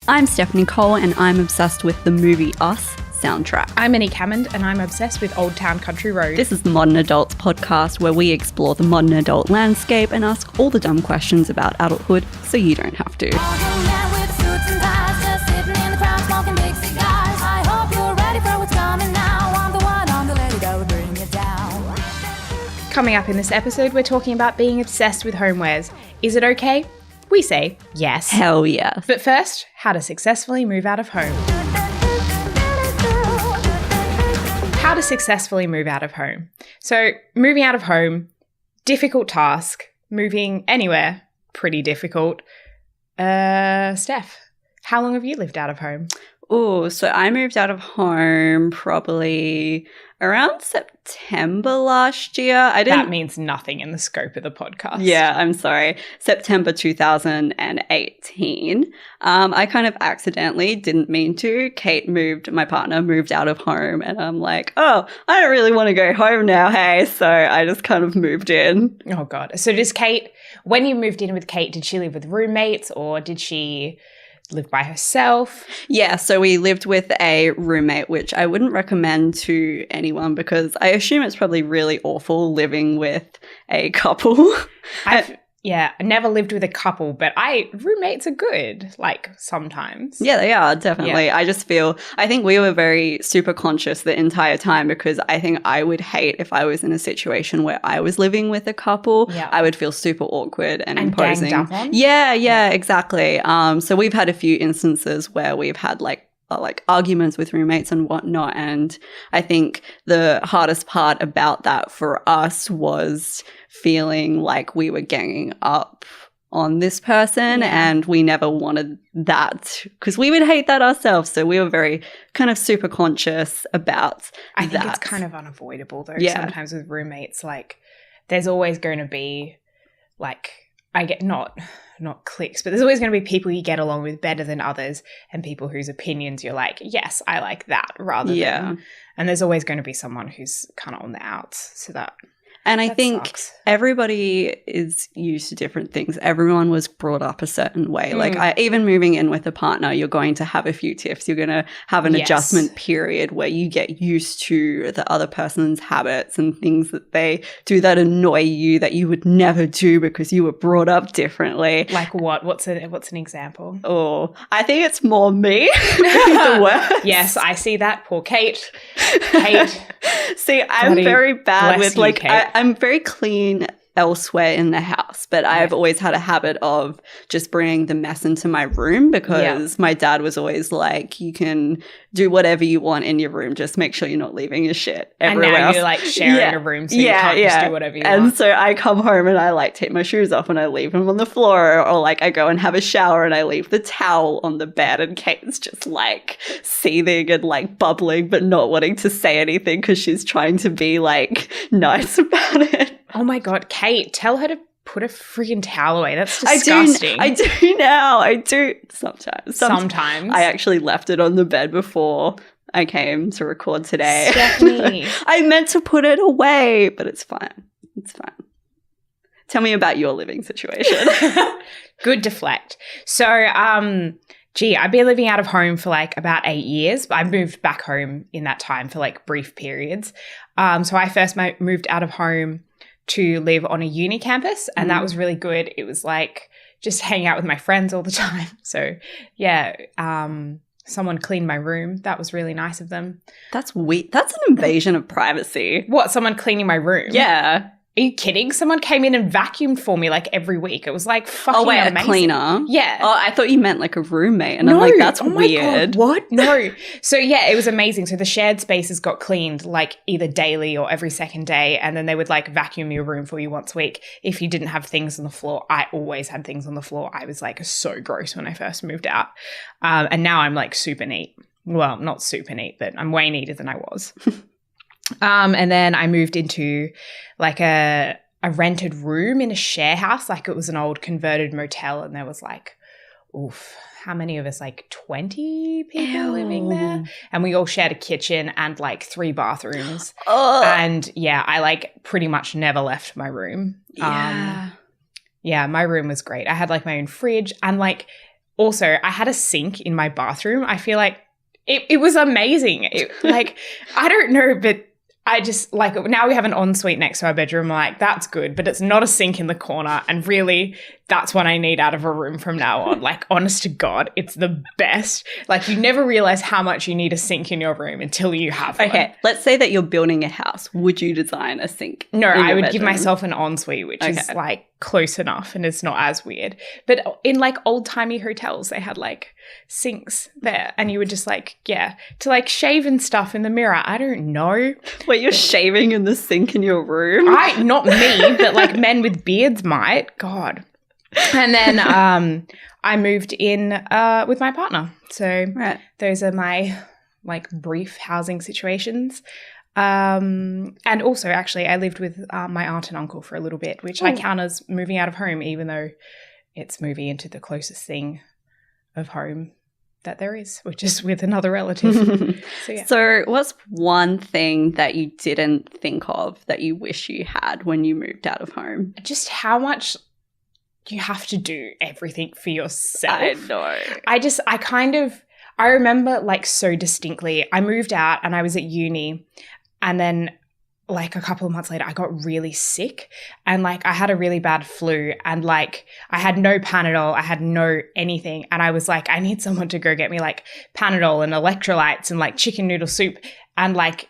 I'm Stephanie Cole and I'm obsessed with the movie Us soundtrack. I'm Annie Hammond and I'm obsessed with Old Town Country Road. This is the Modern Adults podcast where we explore the modern adult landscape and ask all the dumb questions about adulthood so you don't have to. Coming up in this episode, we're talking about being obsessed with homewares. Is it okay? We say yes. Hell yes. But first, how to successfully move out of home. How to successfully move out of home. So, moving out of home, difficult task. Moving anywhere, pretty difficult. Steph, how long have you lived out of home? Oh, so I moved out of home probably around September last year. That means nothing in the scope of the podcast. Yeah, I'm sorry. September 2018. I kind of accidentally didn't mean to. My partner moved out of home and I'm like, oh, I don't really want to go home now, hey. So I just kind of moved in. Oh, God. So when you moved in with Kate, did she live with roommates or did she live by herself? Yeah, so we lived with a roommate, which I wouldn't recommend to anyone because I assume it's probably really awful living with a couple. I never lived with a couple, but roommates are good, like sometimes. Yeah, they are, definitely. Yeah. I think we were very super conscious the entire time because I think I would hate if I was in a situation where I was living with a couple. Yeah. I would feel super awkward and imposing. Ganged up on? Yeah, exactly. So we've had a few instances where we've had like arguments with roommates and whatnot. And I think the hardest part about that for us was feeling like we were ganging up on this person and we never wanted that because we would hate that ourselves. So we were very kind of super conscious about that. I think it's kind of unavoidable though. Yeah. Sometimes with roommates, like there's always going to be like, I get not cliques, but there's always going to be people you get along with better than others and people whose opinions you're like, yes, I like that rather than. And there's always going to be someone who's kind of on the outs. So that. And I think everybody is used to different things. Everyone was brought up a certain way. Like even moving in with a partner, you're going to have a few tiffs. You're going to have an adjustment period where you get used to the other person's habits and things that they do that annoy you that you would never do because you were brought up differently. Like what? What's an example? Oh, I think it's more me. The worst. Yes, I see that. Poor Kate. See, I'm very bad with I'm very clean elsewhere in the house, but I've always had a habit of just bringing the mess into my room because my dad was always like, you can do whatever you want in your room, just make sure you're not leaving your shit everywhere else. And now you're like sharing a room, so you can't just do whatever you want. And so I come home and I like take my shoes off and I leave them on the floor, or like I go and have a shower and I leave the towel on the bed and Kate's just like seething and like bubbling but not wanting to say anything because she's trying to be like nice about it. Oh my God, Kate, tell her to put a freaking towel away. That's disgusting. I do now. I do sometimes. Sometimes. I actually left it on the bed before I came to record today. Stephanie. I meant to put it away, but it's fine. It's fine. Tell me about your living situation. Good deflect. So, I've been living out of home for like about 8 years. I moved back home in that time for like brief periods. So I first moved out of home to live on a uni campus and that was really good. It was like just hanging out with my friends all the time. So someone cleaned my room. That was really nice of them. That's weird. That's an invasion of privacy. What, someone cleaning my room? Yeah. Are you kidding? Someone came in and vacuumed for me like every week. It was like fucking amazing. A cleaner? Yeah. Oh, I thought you meant like a roommate. And I'm like, that's weird. God, what? No. So it was amazing. So the shared spaces got cleaned like either daily or every second day. And then they would like vacuum your room for you once a week. If you didn't have things on the floor, I always had things on the floor. I was like so gross when I first moved out. And now I'm like super neat. Well, not super neat, but I'm way neater than I was. And then I moved into like a rented room in a share house. Like it was an old converted motel and there was like, how many of us? Like 20 people living there. And we all shared a kitchen and like 3 bathrooms. And I like pretty much never left my room. My room was great. I had like my own fridge and like also, I had a sink in my bathroom. I feel like it was amazing. Like, I don't know, but I just, like, now we have an ensuite next to our bedroom. Like, that's good, but it's not a sink in the corner. And really, that's what I need out of a room from now on. Like, honest to God, it's the best. Like, you never realize how much you need a sink in your room until you have one. Okay, let's say that you're building a house. Would you design a sink? No, I would give bedroom? myself an ensuite, which is like close enough and it's not as weird. But in like old-timey hotels, they had like sinks there and you would just like, to like shave and stuff in the mirror. I don't know. Wait, you're shaving in the sink in your room? Not me, but like men with beards might. God. And then I moved in with my partner. So those are my like brief housing situations. And also, actually, I lived with my aunt and uncle for a little bit, which I count as moving out of home, even though it's moving into the closest thing of home that there is, which is with another relative. So what's one thing that you didn't think of that you wish you had when you moved out of home? Just how much you have to do everything for yourself. I know. I remember like so distinctly, I moved out and I was at uni. And then like a couple of months later, I got really sick and like I had a really bad flu and like I had no Panadol. I had no anything. And I was like, I need someone to go get me like Panadol and electrolytes and like chicken noodle soup. And like,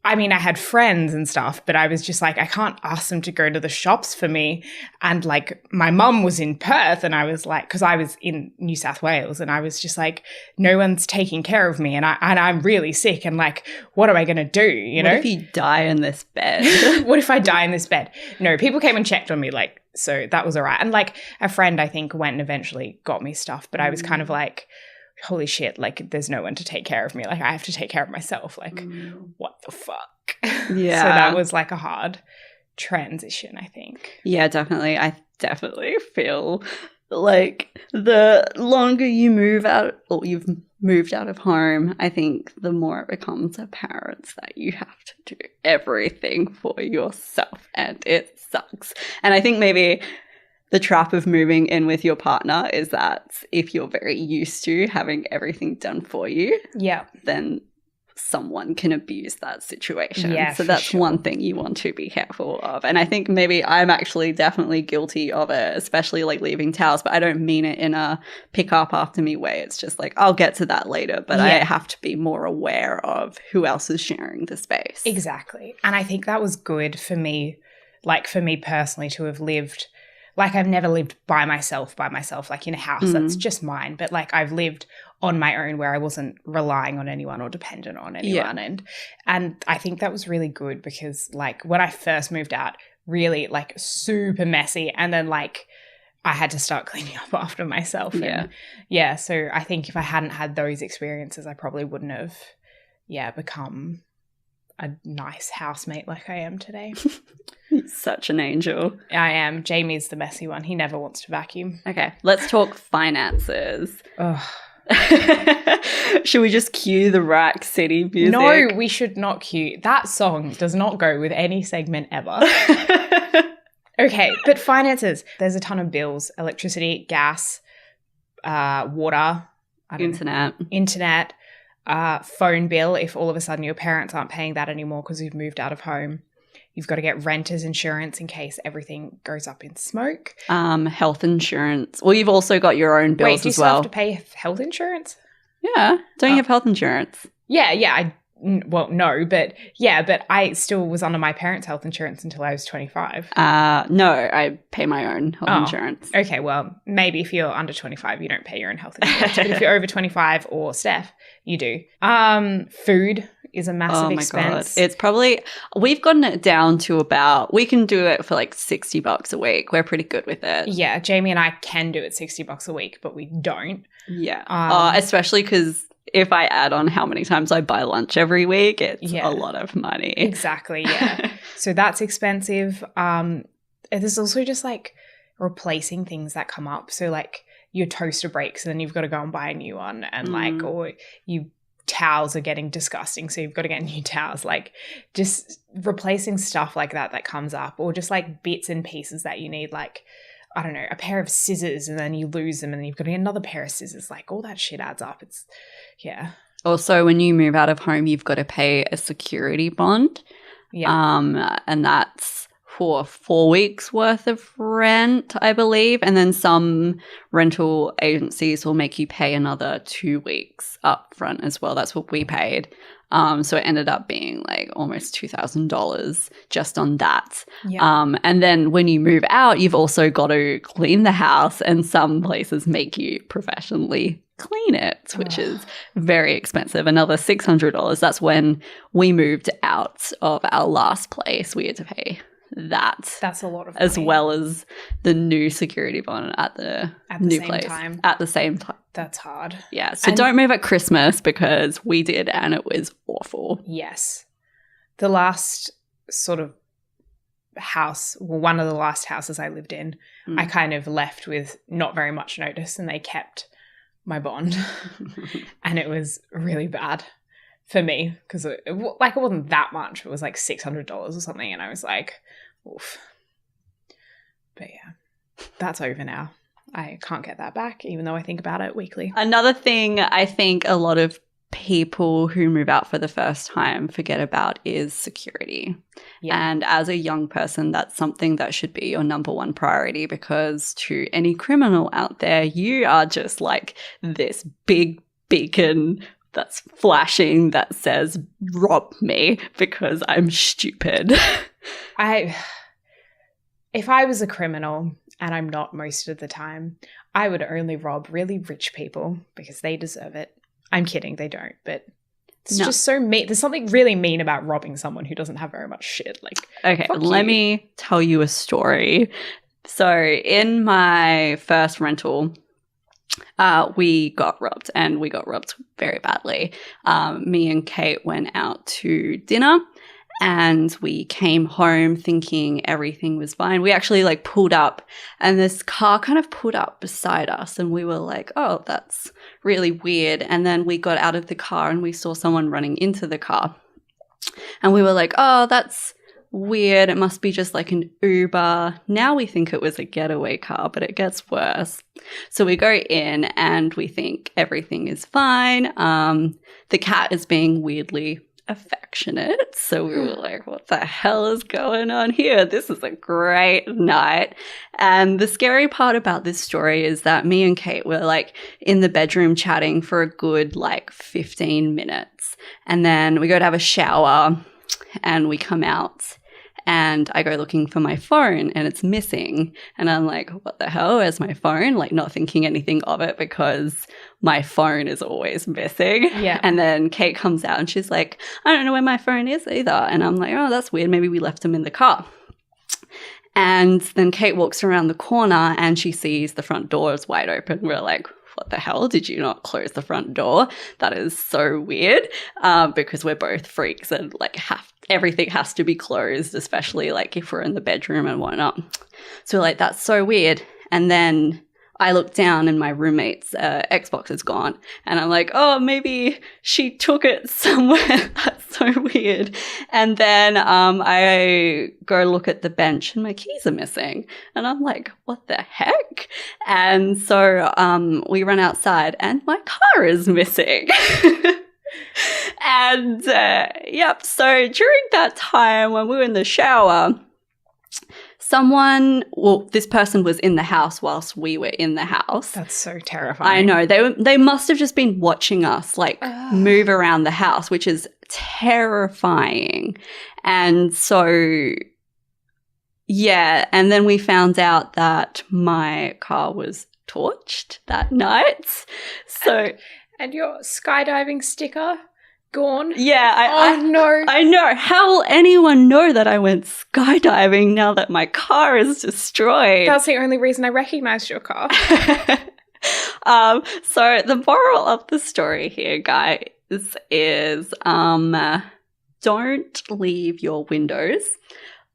I mean, I had friends and stuff, but I was just like, I can't ask them to go to the shops for me. And like my mum was in Perth and I was like, because I was in New South Wales and I was just like, no one's taking care of me and I'm really sick and like, what am I going to do? You know? What if you die in this bed? What if I die in this bed? No, people came and checked on me like, so that was all right. And like a friend, I think, went and eventually got me stuff, but I was kind of like, holy shit, like there's no one to take care of me. Like I have to take care of myself. Like what the fuck? Yeah. So that was like a hard transition, I think. Yeah, definitely. I definitely feel like the longer you move out or you've moved out of home, I think the more it becomes apparent that you have to do everything for yourself and it sucks. And I think maybe the trap of moving in with your partner is that if you're very used to having everything done for you, then someone can abuse that situation. Yeah, so that's one thing you want to be careful of. And I think maybe I'm actually definitely guilty of it, especially like leaving towels, but I don't mean it in a pick up after me way. It's just like, I'll get to that later, but I have to be more aware of who else is sharing the space. Exactly. And I think that was good for me, like for me personally to have lived. Like I've never lived by myself, like in a house that's just mine. But like I've lived on my own where I wasn't relying on anyone or dependent on anyone. And I think that was really good because like when I first moved out, really like super messy. And then like I had to start cleaning up after myself. And so I think if I hadn't had those experiences, I probably wouldn't have, become a nice housemate like I am today. Such an angel. I am. Jamie's the messy one. He never wants to vacuum. Okay, let's talk finances. Should we just cue the Rack City music? No, we should not cue. That song does not go with any segment ever. Okay, but finances. There's a ton of bills. Electricity, gas, water. Internet. Phone bill if all of a sudden your parents aren't paying that anymore because you've moved out of home. You've got to get renter's insurance in case everything goes up in smoke. Health insurance. Well, you've also got your own bills as well. Wait, do you still have to pay health insurance? Yeah. Don't you have health insurance? Yeah. But I still was under my parents' health insurance until I was 25. No, I pay my own health insurance. Okay, well, maybe if you're under 25, you don't pay your own health insurance. But if you're over 25 or Steph, you do. Food is a massive expense. God. It's probably, we've gotten it down to about, we can do it for like $60 a week. We're pretty good with it. Yeah, Jamie and I can do it $60 a week, but we don't. Yeah. Especially because if I add on how many times I buy lunch every week, it's a lot of money. Exactly, yeah. So that's expensive. There's also just like replacing things that come up. So like your toaster breaks and then you've got to go and buy a new one and like, or towels are getting disgusting, so you've got to get new towels. Like just replacing stuff like that comes up, or just like bits and pieces that you need. Like I don't know, a pair of scissors and then you lose them and then you've got to get another pair of scissors. Like all that shit adds up. It's, yeah. Also, when you move out of home, you've got to pay a security bond. Yeah. And that's for 4 weeks worth of rent, I believe. And then some rental agencies will make you pay another 2 weeks up front as well. That's what we paid. So it ended up being like almost $2,000 just on that. Yeah. And then when you move out, you've also got to clean the house, and some places make you professionally clean it, which is very expensive. Another $600. That's when we moved out of our last place. We had to pay that. That's a lot of money. As well as the new security bond at the new same place time. at the same time. That's hard. Yeah. So don't move at Christmas, because we did and it was awful. Yes. The last sort of house, well, one of the last houses I lived in, I kind of left with not very much notice and they kept my bond. And it was really bad for me because it wasn't that much. It was like $600 or something. And I was like, oof. But yeah, that's over now. I can't get that back, even though I think about it weekly. Another thing I think a lot of people who move out for the first time forget about is security. Yeah. And as a young person, that's something that should be your number one priority, because to any criminal out there, you are just like this big beacon that's flashing that says, rob me because I'm stupid. If I was a criminal, and I'm not most of the time, I would only rob really rich people because they deserve it. I'm kidding, they don't, but it's just so mean. There's something really mean about robbing someone who doesn't have very much shit. Like, okay, let me tell you a story. So in my first rental, we got robbed, and we got robbed very badly. Me and Kate went out to dinner, and we came home thinking everything was fine. We actually like pulled up, and this car kind of pulled up beside us, and we were like, oh, that's really weird. And then we got out of the car and we saw someone running into the car, and we were like, oh, that's weird. It must be just like an Uber. Now we think it was a getaway car, but it gets worse. So we go in and we think everything is fine. The cat is being weirdly affectionate. So we were like, what the hell is going on here? This is a great night. And the scary part about this story is that me and Kate were like in the bedroom chatting for a good like 15 minutes. And then we go to have a shower and we come out. And I go looking for my phone and it's missing. And I'm like, what the hell? Where's my phone? Like, not thinking anything of it because my phone is always missing. Yeah. And then Kate comes out and she's like, I don't know where my phone is either. And I'm like, oh, that's weird. Maybe we left him in the car. And then Kate walks around the corner and she sees the front door is wide open. We're like, what the hell? Did you not close the front door? That is so weird, because we're both freaks and like everything has to be closed, especially like if we're in the bedroom and whatnot. So we're like, that's so weird. And then I look down and my roommate's Xbox is gone. And I'm like, oh, maybe she took it somewhere. That's so weird. And then I go look at the bench and my keys are missing. And I'm like, what the heck? And so we run outside and my car is missing. And yep, so during that time when we were in the shower, this person was in the house whilst we were in the house. That's so terrifying. I know. They must have just been watching us like move around the house, which is terrifying. And so, yeah. And then we found out that my car was torched that night. So, and your skydiving sticker gone? Yeah. No. I know. How will anyone know that I went skydiving now that my car is destroyed? That's the only reason I recognized your car. So the moral of the story here, guys, is don't leave your windows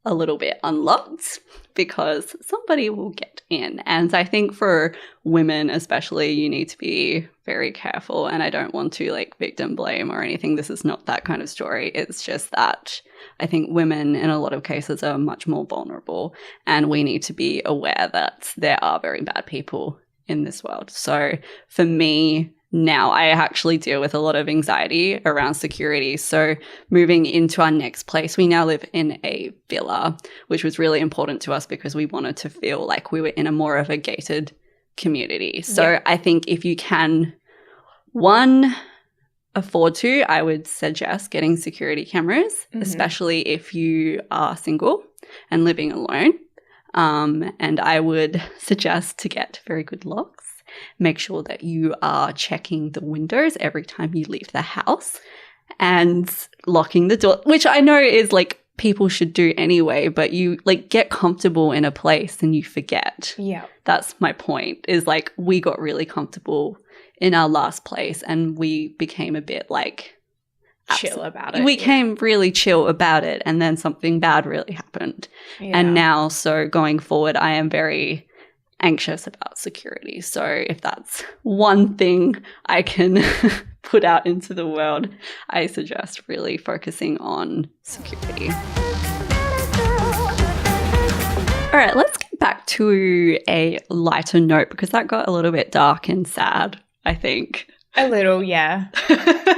a little bit unlocked because somebody will get in. And I think for women especially, you need to be very careful. And I don't want to like victim blame or anything. This is not that kind of story. It's just that I think women in a lot of cases are much more vulnerable, and we need to be aware that there are very bad people in this world. So for me, now I actually deal with a lot of anxiety around security. So moving into our next place, we now live in a villa, which was really important to us because we wanted to feel like we were in a more of a gated community. So I think if you can, one, afford to, I would suggest getting security cameras, especially if you are single and living alone. And I would suggest to get very good locks. Make sure that you are checking the windows every time you leave the house and locking the door, which I know is like people should do anyway, but you like get comfortable in a place and you forget. Yeah. That's my point, is like we got really comfortable in our last place and we became a bit like chill about it. We became really chill about it, and then something bad really happened. Yeah. And now, so going forward, I am very anxious about security. So if that's one thing I can put out into the world, I suggest really focusing on security. All right, let's get back to a lighter note because that got a little bit dark and sad, I think. A little, yeah.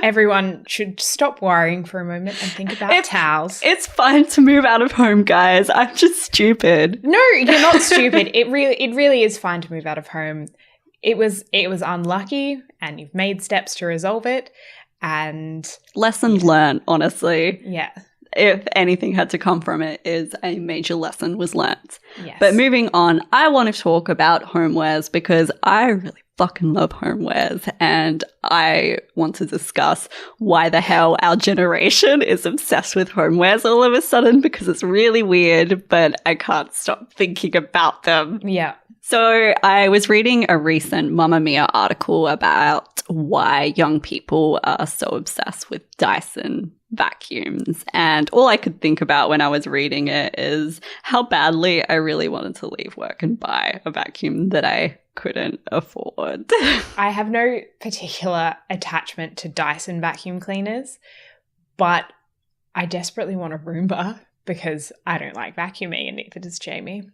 Everyone should stop worrying for a moment and think about towels. It's fine to move out of home, guys. I'm just stupid. No, you're not stupid. It really is fine to move out of home. It was unlucky, and you've made steps to resolve it. And lesson learned, honestly. Yeah. If anything had to come from it, is a major lesson was learnt. Yes. But moving on, I want to talk about homewares because I really fucking love homewares, and I want to discuss why the hell our generation is obsessed with homewares all of a sudden, because it's really weird, but I can't stop thinking about them. Yeah. So I was reading a recent Mamma Mia article about why young people are so obsessed with Dyson vacuums. And all I could think about when I was reading it is how badly I really wanted to leave work and buy a vacuum that I couldn't afford. I have no particular attachment to Dyson vacuum cleaners, but I desperately want a Roomba because I don't like vacuuming, and neither does Jamie.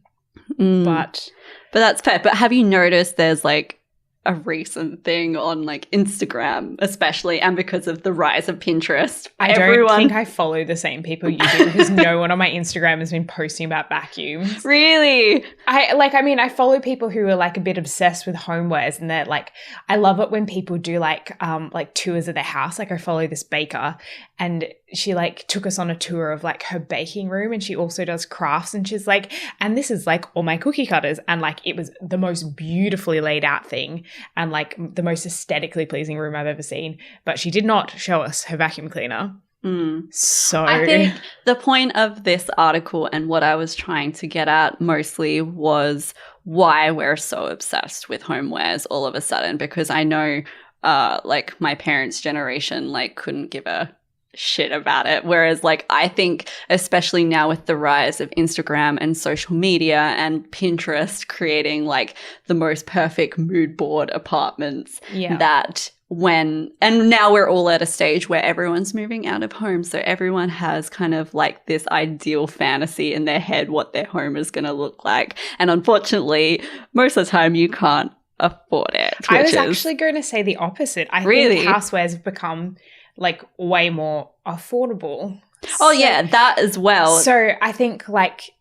But that's fair. But have you noticed there's like a recent thing on like Instagram, especially, and because of the rise of Pinterest, I don't think I follow the same people you do, because no one on my Instagram has been posting about vacuums. Really? I follow people who are like a bit obsessed with homewares, and they're like, I love it when people do like tours of their house. Like I follow this baker, and she like took us on a tour of like her baking room, and she also does crafts, and she's like, and this is like all my cookie cutters, and like it was the most beautifully laid out thing and like the most aesthetically pleasing room I've ever seen. But she did not show us her vacuum cleaner. So I think the point of this article and what I was trying to get at mostly was why we're so obsessed with homewares all of a sudden, because I know like my parents' generation like couldn't give a shit about it, whereas like I think especially now with the rise of Instagram and social media and Pinterest creating like the most perfect mood board apartments, that and now we're all at a stage where everyone's moving out of home, so everyone has kind of like this ideal fantasy in their head what their home is going to look like, and unfortunately most of the time you can't afford it. I was actually going to say the opposite. I think housewares have become like way more affordable. Oh, yeah, that as well. So I think like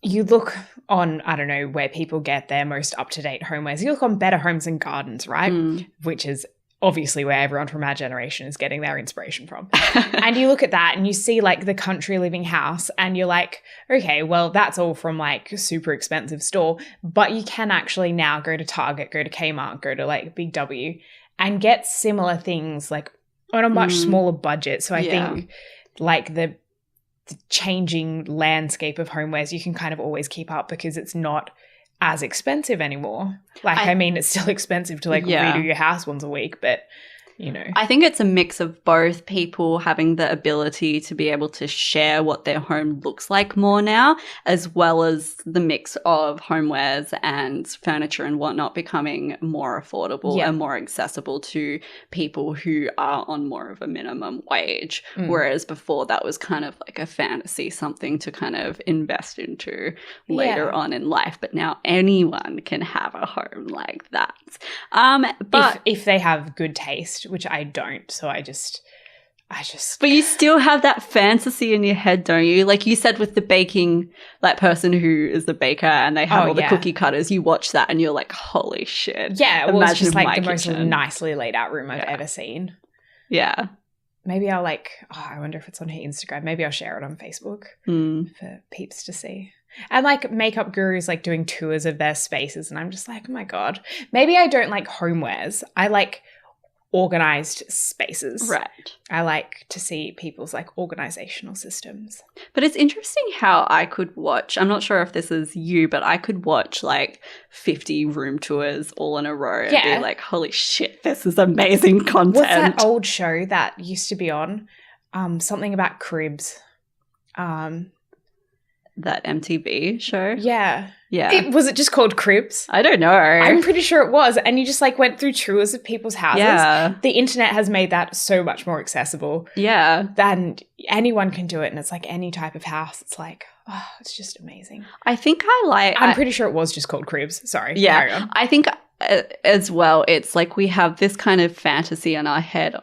you look on, I don't know, where people get their most up-to-date homewares. You look on Better Homes and Gardens, right? Which is obviously where everyone from our generation is getting their inspiration from. And you look at that and you see like the country living house, and you're like, okay, well, that's all from like a super expensive store. But you can actually now go to Target, go to Kmart, go to like Big W and get similar things like on a much smaller budget. So I think like the changing landscape of homewares, you can kind of always keep up because it's not as expensive anymore. Like, I mean, it's still expensive to like redo your house once a week, but I think it's a mix of both, people having the ability to be able to share what their home looks like more now, as well as the mix of homewares and furniture and whatnot becoming more affordable and more accessible to people who are on more of a minimum wage. Whereas before that was kind of like a fantasy, something to kind of invest into later on in life. But now anyone can have a home like that. But if they have good taste, which I don't, so I just But you still have that fantasy in your head, don't you? Like you said with the baking, that person who is the baker and they have all the cookie cutters, you watch that and you're like, holy shit. Yeah, well, it's just like the most nicely laid out room I've ever seen. Yeah. Maybe I'll I wonder if it's on her Instagram. Maybe I'll share it on Facebook for peeps to see. And like makeup gurus like doing tours of their spaces, and I'm just like, oh my God. Maybe I don't like homewares. I like organized spaces. Right. I like to see people's like organizational systems. But it's interesting how I could watch, I'm not sure if this is you, but I could watch like 50 room tours all in a row and be like, holy shit, this is amazing content. What's that old show that used to be on? Something about cribs. That MTV show? Yeah. Yeah. Was it just called Cribs? I don't know. I'm pretty sure it was. And you just like went through tours of people's houses. Yeah. The internet has made that so much more accessible. Yeah. Then anyone can do it. And it's like any type of house. It's like, oh, it's just amazing. I think I'm pretty sure it was just called Cribs. Sorry. Yeah. I think as well, it's like we have this kind of fantasy in our head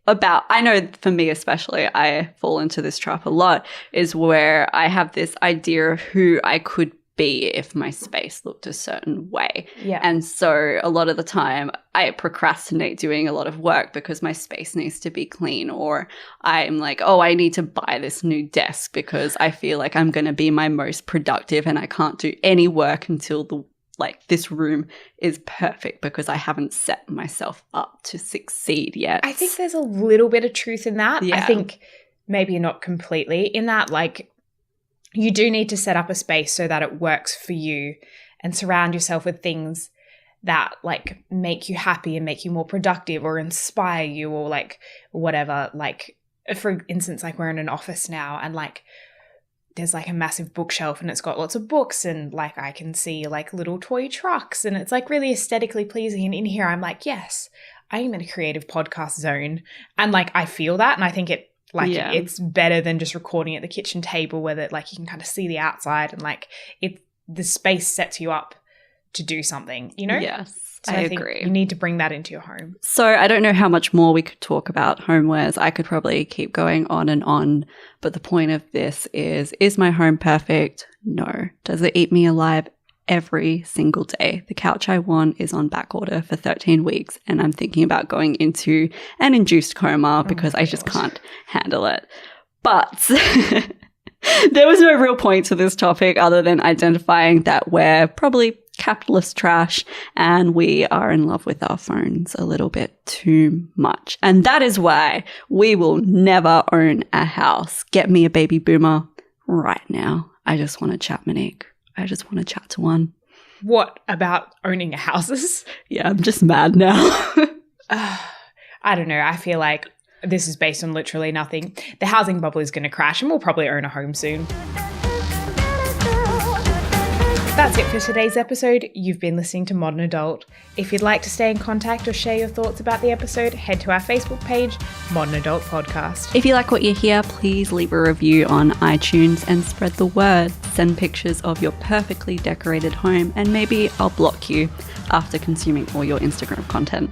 I know for me especially, I fall into this trap a lot, is where I have this idea of who I could be if my space looked a certain way. Yeah. And so a lot of the time I procrastinate doing a lot of work because my space needs to be clean, or I'm like, oh, I need to buy this new desk because I feel like I'm going to be my most productive and I can't do any work until this room is perfect because I haven't set myself up to succeed yet. I think there's a little bit of truth in that. Yeah. I think maybe not completely in that, like you do need to set up a space so that it works for you and surround yourself with things that like make you happy and make you more productive or inspire you or like whatever. Like for instance, like we're in an office now and like there's like a massive bookshelf and it's got lots of books and like I can see like little toy trucks and it's like really aesthetically pleasing. And in here I'm like, yes, I am in a creative podcast zone. And like I feel that, and I think it's better than just recording at the kitchen table where like you can kind of see the outside and like the space sets you up to do something, you know? Yes. So I think agree. You need to bring that into your home. So I don't know how much more we could talk about homewares. I could probably keep going on, but the point of this is my home perfect? No. Does it eat me alive every single day? The couch I want is on back order for 13 weeks and I'm thinking about going into an induced coma because I just can't handle it. But there was no real point to this topic other than identifying that we're probably capitalist trash and we are in love with our phones a little bit too much. And that is why we will never own a house. Get me a baby boomer right now. I just want to chat, Monique. I just want to chat to one. What about owning houses? Yeah, I'm just mad now. I don't know. I feel like this is based on literally nothing. The housing bubble is going to crash and we'll probably own a home soon. That's it for today's episode. You've been listening to Modern Adult. If you'd like to stay in contact or share your thoughts about the episode, head to our Facebook page, Modern Adult Podcast. If you like what you hear, please leave a review on iTunes and spread the word. Send pictures of your perfectly decorated home and maybe I'll block you after consuming all your Instagram content.